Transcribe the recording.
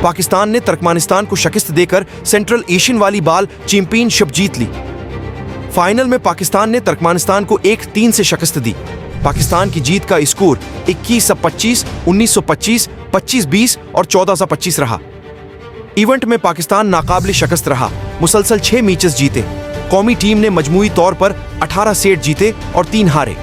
पाकिस्तान ने तुर्कमेनिस्तान को शिकस्त देकर सेंट्रल एशियन वॉलीबॉल चैंपियनशिप जीत ली। फाइनल में पाकिस्तान ने तुर्कमेनिस्तान को 1-3 से शिकस्त दी। पाकिस्तान की जीत का स्कोर 21-25, 19-25, 25-20 और 14-25 रहा। इवेंट में पाकिस्तान नाकाबिल शिकस्त रहा। मुसलसल 6 मैचेस जीते। कौमी टीम ने मजमूई तौर पर 18 सेट जीते और 3 हारे।